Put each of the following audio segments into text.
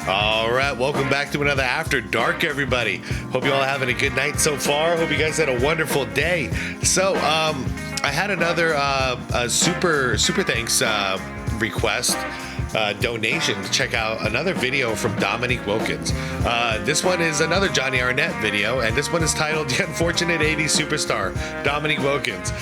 All right, welcome back to another After Dark, everybody. Hope you all having a good night so far. Hope you guys had a wonderful day. So, I had another super thanks request donation to check out another video from Dominique Wilkins. This one is another Johnny Arnett video, and this one is titled "The Unfortunate 80s Superstar," Dominique Wilkins.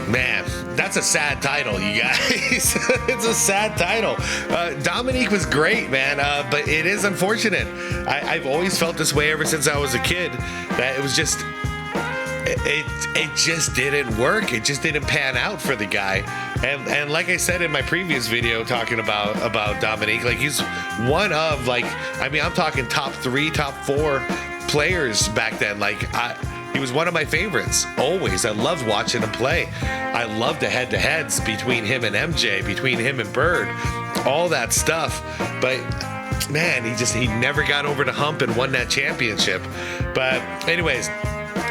Man, that's a sad title, you guys. It's a sad title. Dominique was great, man, but it is unfortunate. I've always felt this way ever since I was a kid, that it was just, it just didn't work. It just didn't pan out for the guy. And like I said in my previous video talking about Dominique, like he's one of, like, I mean, I'm talking top 3, top 4 players back then. Like, he was one of my favorites, always. I loved watching him play. I loved the head-to-heads between him and MJ, between him and Bird, all that stuff. But, man, he never got over the hump and won that championship. But anyways,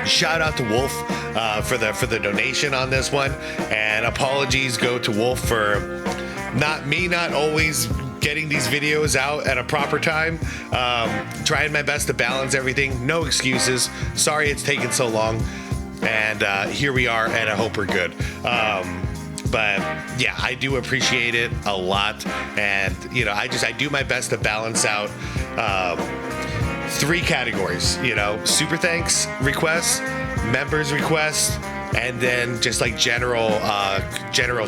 shout out to Wolf for the donation on this one. And apologies go to Wolf for not always getting these videos out at a proper time. Trying my best to balance everything. No excuses. Sorry it's taken so long. And here we are, and I hope we're good. But yeah, I do appreciate it a lot. And, you know, I do my best to balance out 3 categories, you know, super thanks requests, members requests, and then just like general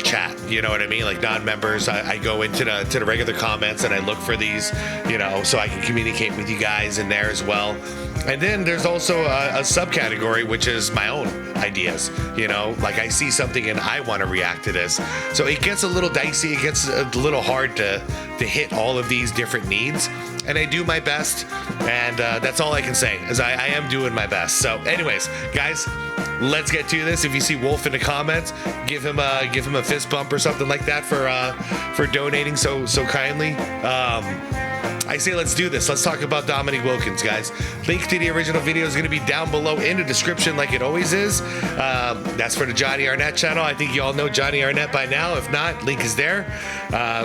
chat, you know what I mean? Like non-members, I go into the regular comments and I look for these, you know, so I can communicate with you guys in there as well. And then there's also a subcategory, which is my own ideas, you know, like I see something and I want to react to this. So it gets a little dicey. It gets a little hard to hit all of these different needs. And I do my best. And that's all I can say, is I am doing my best. So anyways, guys, let's get to this. If you see Wolf in the comments, give him a fist bump or something like that for donating so kindly. I say let's do this. Let's talk about Dominique Wilkins, guys. Link to the original video is going to be down below in the description like it always is. That's for the Johnny Arnett channel. I think you all know Johnny Arnett by now. If not, link is there.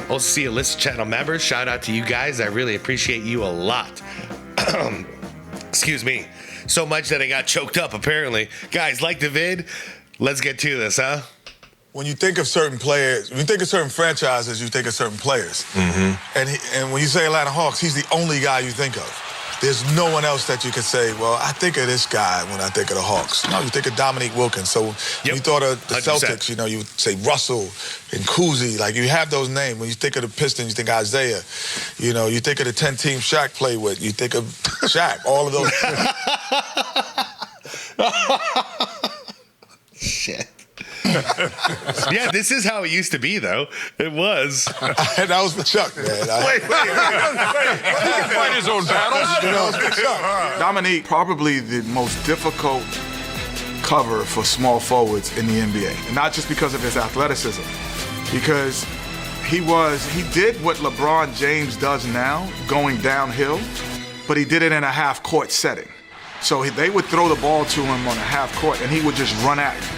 Also see a list of channel members. Shout out to you guys. I really appreciate you a lot. Excuse me. So much that I got choked up, apparently. Guys, like the vid? Let's get to this, huh? When you think of certain players, when you think of certain franchises, you think of certain players. Mm-hmm. And when you say Atlanta Hawks, he's the only guy you think of. There's no one else that you could say, well, I think of this guy when I think of the Hawks. No, you think of Dominique Wilkins. So when you thought of the 100%. Celtics, you know, you would say Russell and Cousy. Like, you have those names. When you think of the Pistons, you think Isaiah. You know, you think of the 10-team Shaq played with. You think of Shaq. All of those. Shit. Yeah, this is how it used to be, though. It was. That was for Chuck, man. Wait. He can fight his own battles. You know, it's for Chuck. Dominique, probably the most difficult cover for small forwards in the NBA. And not just because of his athleticism, because he did what LeBron James does now, going downhill, but he did it in a half-court setting. So they would throw the ball to him on a half-court, and he would just run at you.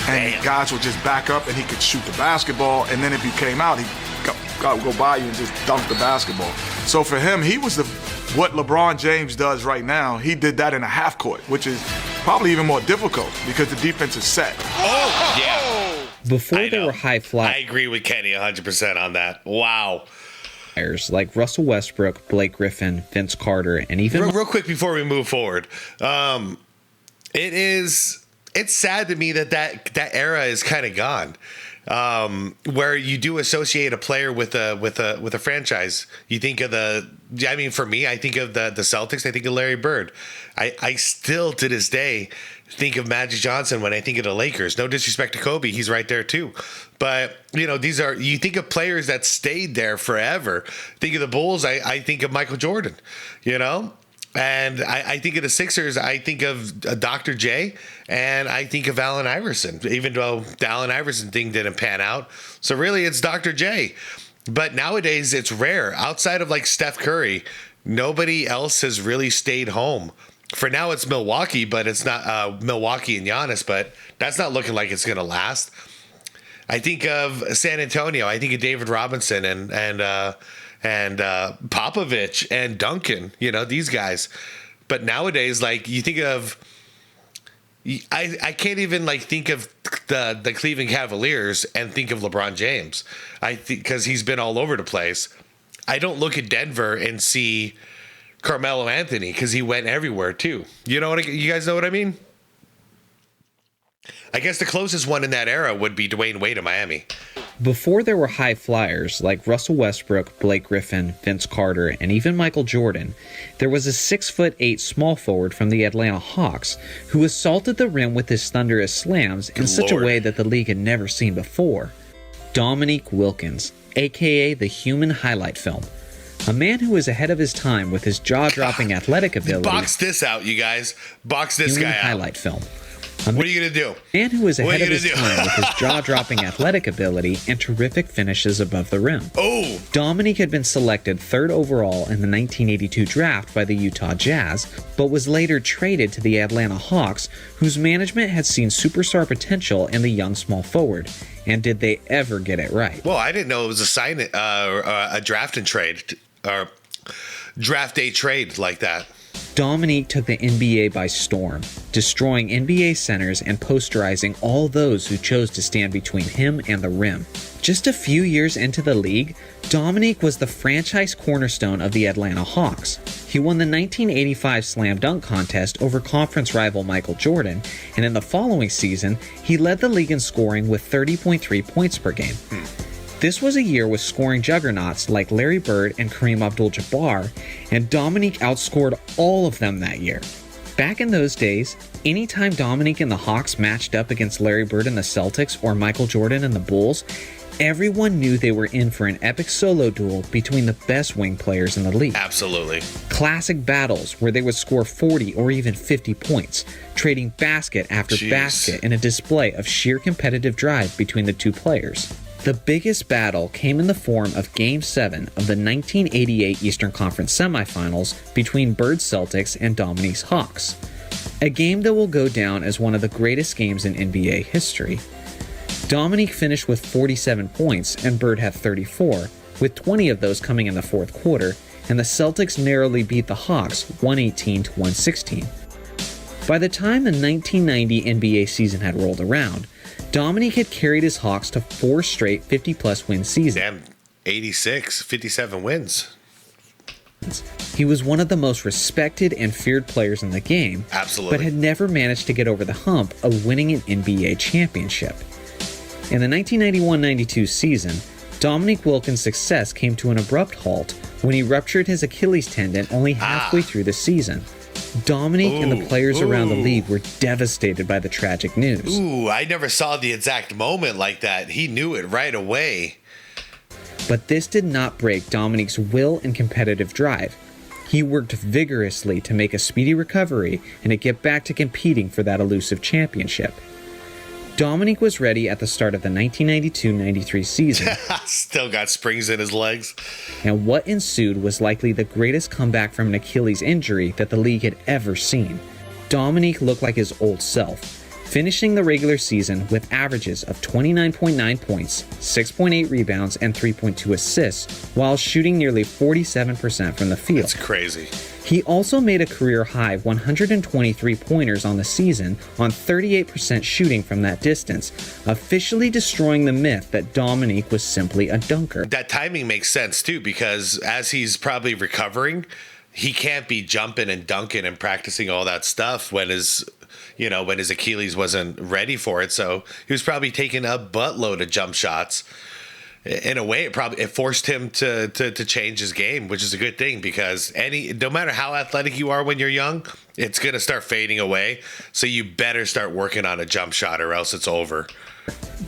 And guys would just back up, and he could shoot the basketball, and then if he came out, he'd go by you and just dunk the basketball. So for him, he was what LeBron James does right now. He did that in a half court, which is probably even more difficult because the defense is set. Oh, yeah. Before they were high fly. I agree with Kenny 100% on that. Wow. Like Russell Westbrook, Blake Griffin, Vince Carter, and even... Real quick before we move forward, it's sad to me that era is kind of gone, where you do associate a player with a franchise. You think of for me, I think of the Celtics. I think of Larry Bird. I still to this day think of Magic Johnson when I think of the Lakers. No disrespect to Kobe, he's right there too. But you know, you think of players that stayed there forever. Think of the Bulls. I think of Michael Jordan. You know. And I think of the Sixers, I think of Dr. J, and I think of Allen Iverson, even though the Allen Iverson thing didn't pan out. So really, it's Dr. J. But nowadays, it's rare. Outside of like Steph Curry, nobody else has really stayed home. For now, it's Milwaukee, but it's not Milwaukee and Giannis, but that's not looking like it's going to last. I think of San Antonio. I think of David Robinson and Popovich and Duncan. You know, these guys. But nowadays, like, you think of, I can't even like think of the Cleveland Cavaliers and think of LeBron James. I think because he's been all over the place. I don't look at Denver and see Carmelo Anthony because he went everywhere too. You know what? You guys know what I mean? I guess the closest one in that era would be Dwayne Wade in Miami. Before there were high flyers like Russell Westbrook, Blake Griffin, Vince Carter, and even Michael Jordan, there was a 6'8" small forward from the Atlanta Hawks who assaulted the rim with his thunderous slams in such a way that the league had never seen before. Dominique Wilkins, aka the human highlight film. A man who was ahead of his time with his jaw-dropping athletic ability. Box this out, you guys. Box this human guy out. Highlight film. What are you going to do? A man who was ahead of his time with his jaw-dropping athletic ability and terrific finishes above the rim. Oh! Dominique had been selected 3rd overall in the 1982 draft by the Utah Jazz, but was later traded to the Atlanta Hawks, whose management had seen superstar potential in the young small forward. And did they ever get it right? Well, I didn't know it was a draft and trade, or draft day trade like that. Dominique took the NBA by storm, destroying NBA centers and posterizing all those who chose to stand between him and the rim. Just a few years into the league, Dominique was the franchise cornerstone of the Atlanta Hawks. He won the 1985 Slam Dunk Contest over conference rival Michael Jordan, and in the following season, he led the league in scoring with 30.3 points per game. This was a year with scoring juggernauts like Larry Bird and Kareem Abdul-Jabbar, and Dominique outscored all of them that year. Back in those days, anytime Dominique and the Hawks matched up against Larry Bird and the Celtics or Michael Jordan and the Bulls, everyone knew they were in for an epic solo duel between the best wing players in the league. Absolutely. Classic battles where they would score 40 or even 50 points, trading basket after basket in a display of sheer competitive drive between the two players. The biggest battle came in the form of Game 7 of the 1988 Eastern Conference semifinals between Bird's Celtics and Dominique's Hawks, a game that will go down as one of the greatest games in NBA history. Dominique finished with 47 points and Bird had 34, with 20 of those coming in the fourth quarter, and the Celtics narrowly beat the Hawks 118 to 116. By the time the 1990 NBA season had rolled around, Dominique had carried his Hawks to 4 straight 50-plus win seasons. Damn, 57 wins. He was one of the most respected and feared players in the game, Absolutely. but had never managed to get over the hump of winning an NBA championship. In the 1991-92 season, Dominique Wilkins' success came to an abrupt halt when he ruptured his Achilles tendon only halfway through the season. Dominique and the players around the league were devastated by the tragic news. I never saw the exact moment like that. He knew it right away. But this did not break Dominique's will and competitive drive. He worked vigorously to make a speedy recovery and to get back to competing for that elusive championship. Dominique was ready at the start of the 1992-93 season. Still got springs in his legs. And what ensued was likely the greatest comeback from an Achilles injury that the league had ever seen. Dominique looked like his old self, finishing the regular season with averages of 29.9 points, 6.8 rebounds, and 3.2 assists, while shooting nearly 47% from the field. That's crazy. He also made a career-high 123 pointers on the season on 38% shooting from that distance, officially destroying the myth that Dominique was simply a dunker. That timing makes sense, too, because as he's probably recovering, he can't be jumping and dunking and practicing all that stuff when his Achilles wasn't ready for it. So he was probably taking a buttload of jump shots. In a way, it forced him to change his game, which is a good thing because no matter how athletic you are when you're young, it's going to start fading away. So you better start working on a jump shot or else it's over.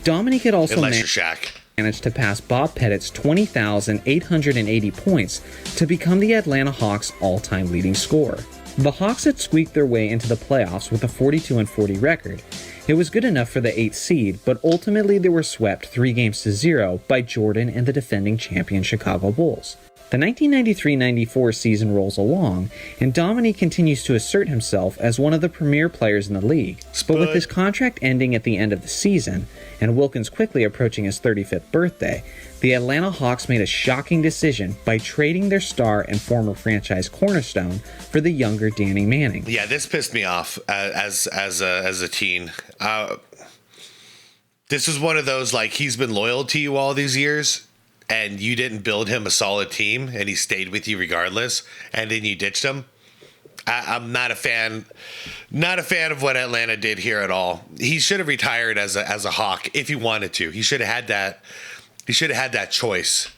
Dominique had also Unless you're Shaq. Managed to pass Bob Pettit's 20,880 points to become the Atlanta Hawks' all-time leading scorer. The Hawks had squeaked their way into the playoffs with a 42-40 record. It was good enough for the 8th seed, but ultimately they were swept 3-0 by Jordan and the defending champion Chicago Bulls. The 1993-94 season rolls along, and Dominique continues to assert himself as one of the premier players in the league. But with his contract ending at the end of the season, and Wilkins quickly approaching his 35th birthday, the Atlanta Hawks made a shocking decision by trading their star and former franchise cornerstone for the younger Danny Manning. Yeah, this pissed me off as a teen. This was one of those, like, he's been loyal to you all these years, and you didn't build him a solid team, and he stayed with you regardless, and then you ditched him. I'm not a fan of what Atlanta did here at all. He should have retired as a Hawk if he wanted to. He should have had that. He should have had that choice.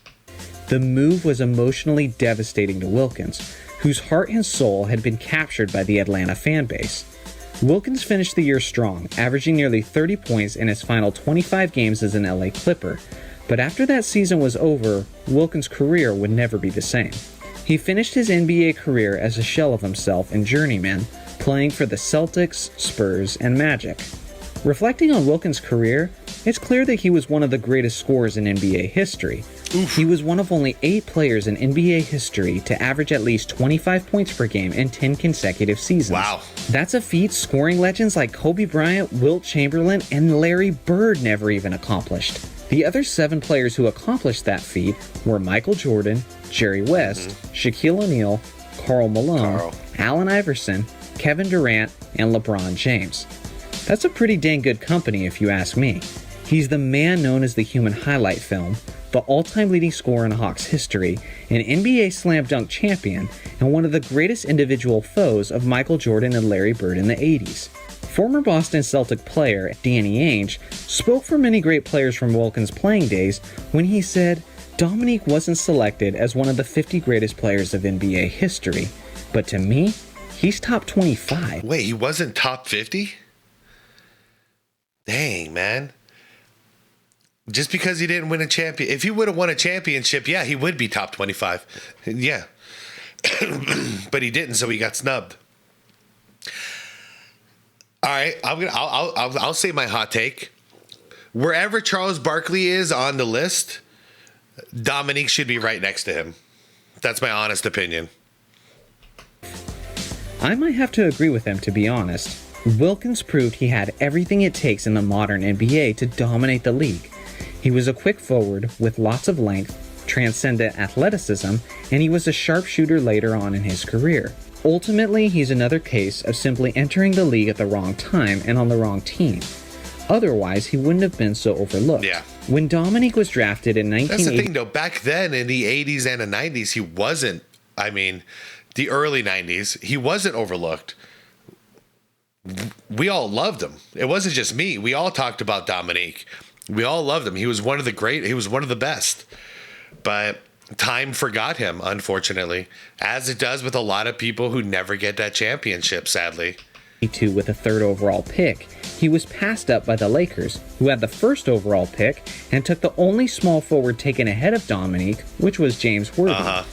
The move was emotionally devastating to Wilkins, whose heart and soul had been captured by the Atlanta fan base. Wilkins finished the year strong, averaging nearly 30 points in his final 25 games as an LA Clipper. But after that season was over, Wilkins' career would never be the same. He finished his NBA career as a shell of himself in journeyman, playing for the Celtics, Spurs, and Magic. Reflecting on Wilkins' career, it's clear that he was one of the greatest scorers in NBA history. He was one of only 8 players in NBA history to average at least 25 points per game in 10 consecutive seasons. Wow. That's a feat scoring legends like Kobe Bryant, Wilt Chamberlain, and Larry Bird never even accomplished. The other 7 players who accomplished that feat were Michael Jordan, Jerry West, Shaquille O'Neal, Karl Malone, Allen Iverson, Kevin Durant, and LeBron James. That's a pretty dang good company if you ask me. He's the man known as the human highlight film, the all-time leading scorer in Hawks history, an NBA slam dunk champion, and one of the greatest individual foes of Michael Jordan and Larry Bird in the 80s. Former Boston Celtic player Danny Ainge spoke for many great players from Wilkins' playing days when he said, "Dominique wasn't selected as one of the 50 greatest players of NBA history, but to me, he's top 25. Wait, he wasn't top 50? Dang, man. Just because he didn't win a champion. If he would have won a championship, yeah, he would be top 25. Yeah. But he didn't, so he got snubbed. All right, I'll say my hot take. Wherever Charles Barkley is on the list, Dominique should be right next to him. That's my honest opinion. I might have to agree with him, to be honest. Wilkins proved he had everything it takes in the modern NBA to dominate the league. He was a quick forward with lots of length, transcendent athleticism, and he was a sharpshooter later on in his career. Ultimately, he's another case of simply entering the league at the wrong time and on the wrong team. Otherwise, he wouldn't have been so overlooked. Yeah. When Dominique was drafted in 1980... That's the thing, though. Back then, in the 80s and the 90s, he wasn't... I mean, the early 90s, he wasn't overlooked. We all loved him. It wasn't just me. We all talked about Dominique. We all loved him. He was one of the best. But time forgot him, unfortunately, as it does with a lot of people who never get that championship, sadly. With a 3rd overall pick, he was passed up by the Lakers, who had the 1st overall pick and took the only small forward taken ahead of Dominique, which was James Worthy.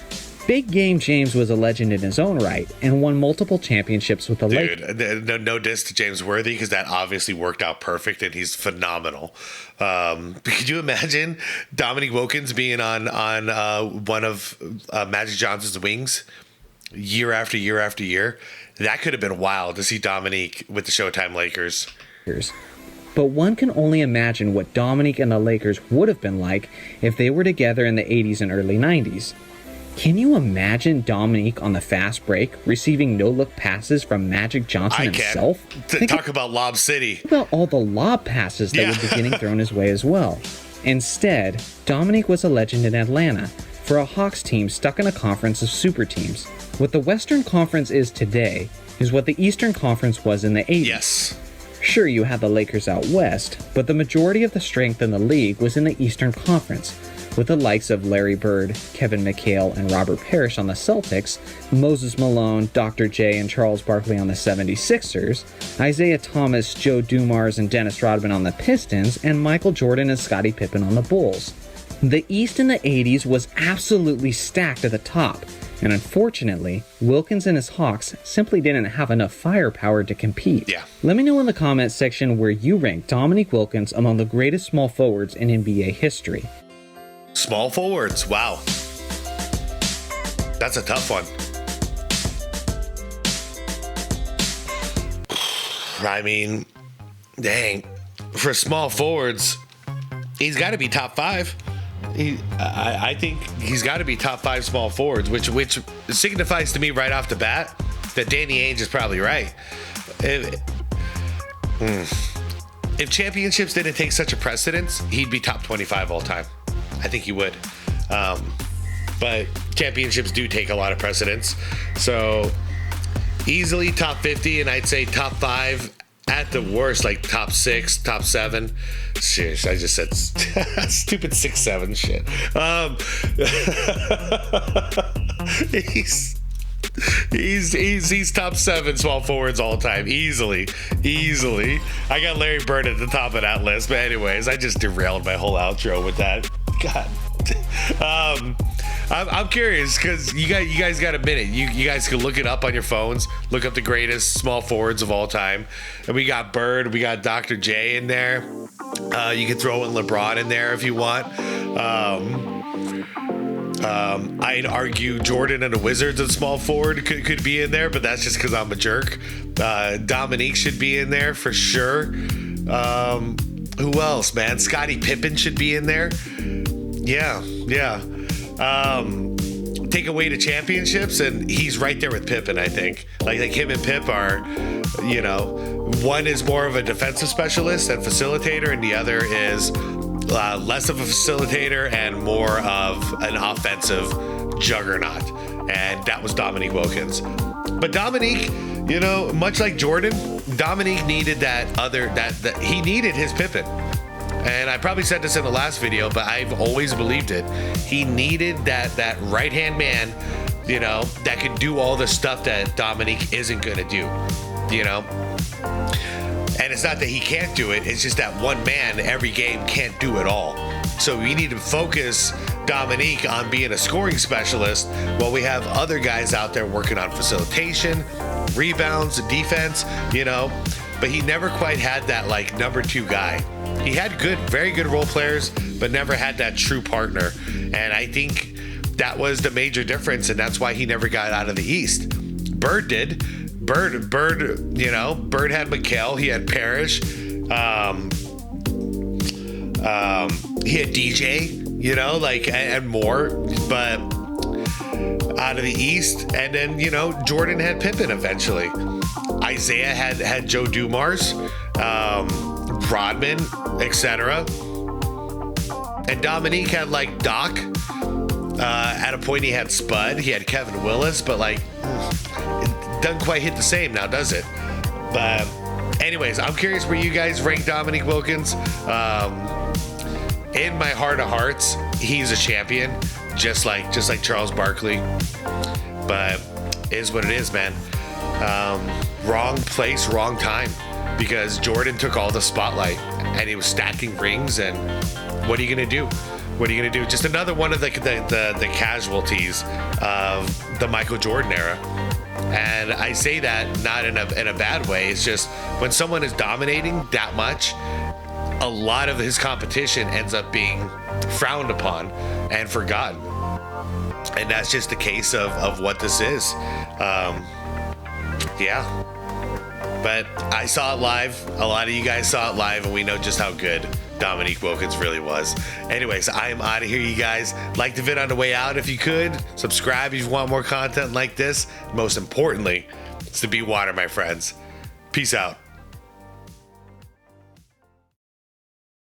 Big Game James was a legend in his own right and won multiple championships with the Lakers. Dude, no diss to James Worthy, because that obviously worked out perfect and he's phenomenal. Could you imagine Dominique Wilkins being on one of Magic Johnson's wings year after year after year? That could have been wild to see Dominique with the Showtime Lakers. But one can only imagine what Dominique and the Lakers would have been like if they were together in the 80s and early 90s. Can you imagine Dominique on the fast break receiving no-look passes from Magic Johnson himself? Talk about Lob City. Think about all the lob passes that were beginning thrown his way as well. Instead, Dominique was a legend in Atlanta for a Hawks team stuck in a conference of super teams. What the Western Conference is today is what the Eastern Conference was in the 80s. Yes. Sure, you had the Lakers out west, but the majority of the strength in the league was in the Eastern Conference, with the likes of Larry Bird, Kevin McHale, and Robert Parrish on the Celtics, Moses Malone, Dr. J, and Charles Barkley on the 76ers, Isaiah Thomas, Joe Dumars, and Dennis Rodman on the Pistons, and Michael Jordan and Scottie Pippen on the Bulls. The East in the 80s was absolutely stacked at the top, and unfortunately, Wilkins and his Hawks simply didn't have enough firepower to compete. Yeah. Let me know in the comments section where you rank Dominique Wilkins among the greatest small forwards in NBA history. Small forwards, wow. That's a tough one. I mean, dang. For small forwards, he's got to be top 5. I think he's got to be top 5 small forwards, which signifies to me right off the bat that Danny Ainge is probably right. If championships didn't take such a precedence, he'd be top 25 all time. I think he would. But championships do take a lot of precedence. So easily top 50, and I'd say top 5 at the worst, like top 6, top 7. Seriously, I just said stupid 6, 7 shit. He's top 7 small forwards all time, easily. I got Larry Bird at the top of that list, but anyways, I just derailed my whole outro with that. God. I'm curious because you guys got a minute. You guys can look it up on your phones. Look up the greatest small forwards of all time. And we got Bird, we got Dr. J in there. You can throw in LeBron in there if you want. I'd argue Jordan and the Wizards at small forward could be in there, but that's just because I'm a jerk. Dominique should be in there for sure. Who else, man? Scottie Pippen should be in there. Yeah. Take away the championships, and he's right there with Pippen, I think. Like him and Pip are, one is more of a defensive specialist and facilitator, and the other is less of a facilitator and more of an offensive juggernaut. And that was Dominique Wilkins. But Dominique, much like Jordan, Dominique needed that he needed his Pippen. And I probably said this in the last video, but I've always believed it. He needed that right-hand man, that could do all the stuff that Dominique isn't going to do, And it's not that he can't do it. It's just that one man every game can't do it all. So we need to focus Dominique on being a scoring specialist while we have other guys out there working on facilitation, rebounds, defense, But he never quite had that, number 2 guy. He had very good role players, but never had that true partner. And I think that was the major difference, and that's why he never got out of the East. Bird did. Bird, Bird had McHale, he had Parrish, he had DJ, and more, but out of the East. And then, Jordan had Pippen eventually. Isaiah had Joe Dumars, Rodman, etc. And Dominique had Doc. At a point he had Spud, he had Kevin Willis, but it doesn't quite hit the same now, does it? But anyways, I'm curious where you guys rank Dominique Wilkins. In my heart of hearts, he's a champion, just like Charles Barkley. But it is what it is, man. Wrong place, wrong time. Because Jordan took all the spotlight and he was stacking rings, and what are you gonna do? Just another one of the casualties of the Michael Jordan era. And I say that not in a bad way. It's just when someone is dominating that much, a lot of his competition ends up being frowned upon and forgotten. And that's just the case of what this is. Yeah. But I saw it live. A lot of you guys saw it live, and we know just how good Dominique Wilkins really was. Anyways, I am out of here, you guys. Like the vid on the way out if you could. Subscribe if you want more content like this. Most importantly, it's to be water, my friends. Peace out.